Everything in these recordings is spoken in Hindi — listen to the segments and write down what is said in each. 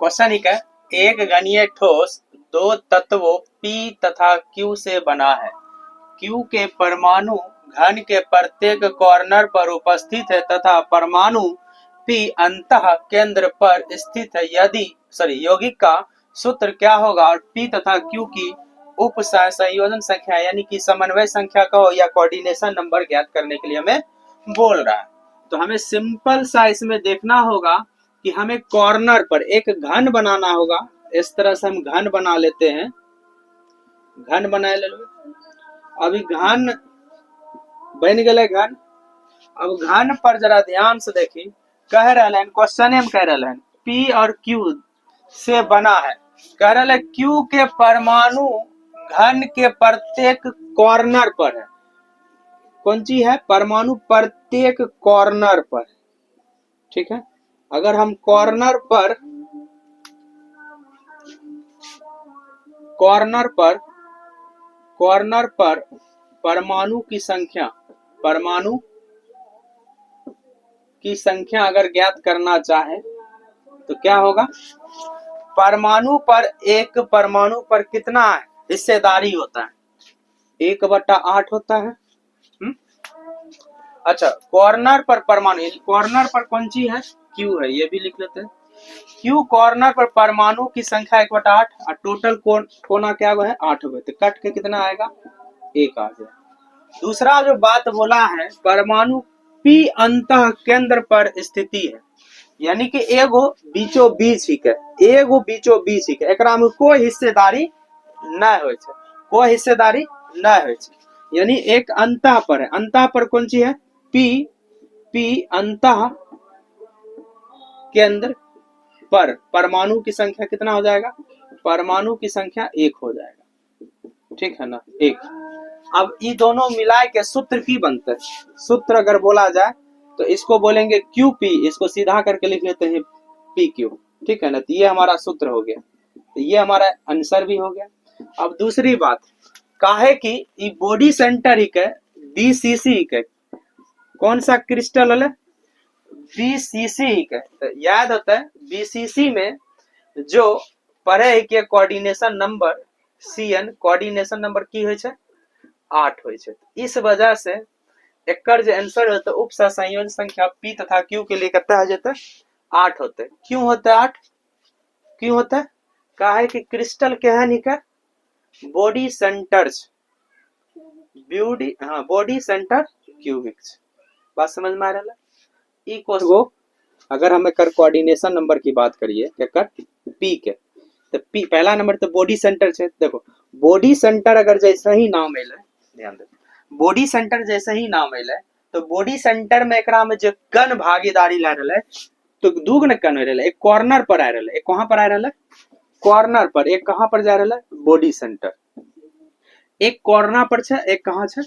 क्वेश्चन एक है, एक घनीय ठोस दो तत्वों P तथा Q से बना है। Q के परमाणु घन के प्रत्येक कॉर्नर पर उपस्थित है तथा परमाणु P अंतः केंद्र पर स्थित है। यदि यौगिक का सूत्र क्या होगा और P तथा Q की उप संयोजन संख्या यानी कि समन्वय संख्या का हो या कोऑर्डिनेशन नंबर ज्ञात करने के लिए हमें बोल रहा है। तो हमें सिंपल सा इसमें देखना होगा कि हमें कॉर्नर पर एक घन बनाना होगा। इस तरह से हम घन बना लेते हैं, घन बनाए ले लो। अभी घन बन गए घन। अब घन पर जरा ध्यान से देखी, कह रहे हैं क्वेश्चन में कह रहे हैं P और Q से बना है। कह रहे हैं Q के परमाणु घन के प्रत्येक कॉर्नर पर है। कौन सी है? परमाणु प्रत्येक कॉर्नर पर। ठीक है, अगर हम कॉर्नर पर परमाणु की संख्या अगर ज्ञात करना चाहे तो क्या होगा? परमाणु पर कितना हिस्सेदारी होता है? 1/8 होता है। अच्छा, कॉर्नर पर परमाणु, कॉर्नर पर कौन सी है? Q है, ये भी लिख लेते हैं। Q कॉर्नर पर परमाणु की संख्या 1/8 और टोटल कोना क्या है? 8 हुए, तो कट के कितना आएगा? 1 आ गया। दूसरा जो बात बोला है, परमाणु P अंतः केंद्र पर स्थिति है, यानी कि एगो बीचों बीच ही के, एकरा में कोई हिस्सेदारी न होय छै, यानी एक अंतः पर है। अंतः पर कौन सी है? P अंतः केंद्र पर परमाणु की संख्या कितना हो जाएगा? परमाणु की संख्या 1 हो जाएगा। ठीक है ना, 1। अब ये दोनों मिलाए के सूत्र की बनते हैं। सूत्र अगर बोला जाए तो इसको बोलेंगे QP, इसको सीधा करके लिख लेते हैं PQ। ठीक है ना, तो ये हमारा सूत्र हो गया, तो ये हमारा आंसर भी हो गया। अब दूसरी बात, काहे कि ये बॉडी सेंटर ही के BCC के कौन सा क्रिस्टल है? BCC ही के। तो याद होता है BCC में जो पढ़े के coordination number CN, coordination number की होय छै? 8 होय छै। इस वजह से एकर जो आंसर होता है उप संयोजन संख्या P तथा Q के लिए कितना हो जाता है? 8 होते। क्यों होता है 8? क्यों होता है? काहे कि क्रिस्टल क्या है निका? Body centre cubic. बात समझ में आ रहा है? अगर हम एकर कोऑर्डिनेशन नंबर की बात करिए एकर P के, तो P पहला नंबर तो बॉडी सेंटर है। देखो बॉडी सेंटर अगर जैसे ही नाम है, ध्यान दे, बॉडी सेंटर जैसे ही नाम है तो बॉडी सेंटर में एकरा में जो कण भागीदारी ला रहा है तो दुगुन कण हो रहा है। एक कॉर्नर पर आ रहा है, एक कहां पर आ रहा है? कॉर्नर पर। एक कहां पर जा रहा है? Body centre. एक कॉर्नर पर छे, एक कहां छे?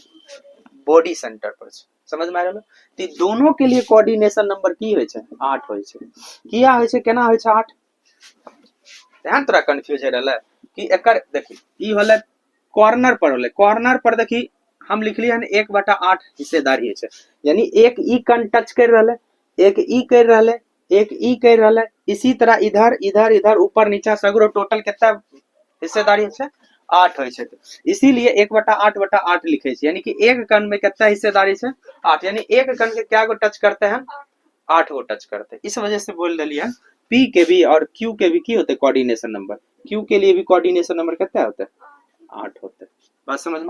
बॉडी सेंटर पर छे। समझ में आ रहा है? तो दोनों के लिए कोऑर्डिनेशन नंबर की होय छे? 8 होय छे। किया होय छे? केना होय छे 8? ध्यान तोरा कंफ्यूज है रहला कि एकर देखी ई होले कॉर्नर पर होले। कॉर्नर पर देखी हम लिख लिया 1/8 हिस्सेदारी है, यानी एक ई कण टच कर रहा है, एक ई कर रहा है, एक ई कर रहा है। इसी तरह इधर इधर इधर ऊपर नीचे सगरो टोटल कितना हिस्सेदारी है? 8 होय छै। इसीलिए 1/8/8 लिखे छै, यानी कि एक कण में कितना हिस्सेदारी है? 8, यानी एक कण के क्या गो टच करते हैं? 8 गो टच करते हैं। इस वजह से बोल दिया P के भी और Q के भी की होते कोऑर्डिनेशन नंबर। Q के लिए भी कोऑर्डिनेशन नंबर कितना होता है? 8 होता है। बात समझ में?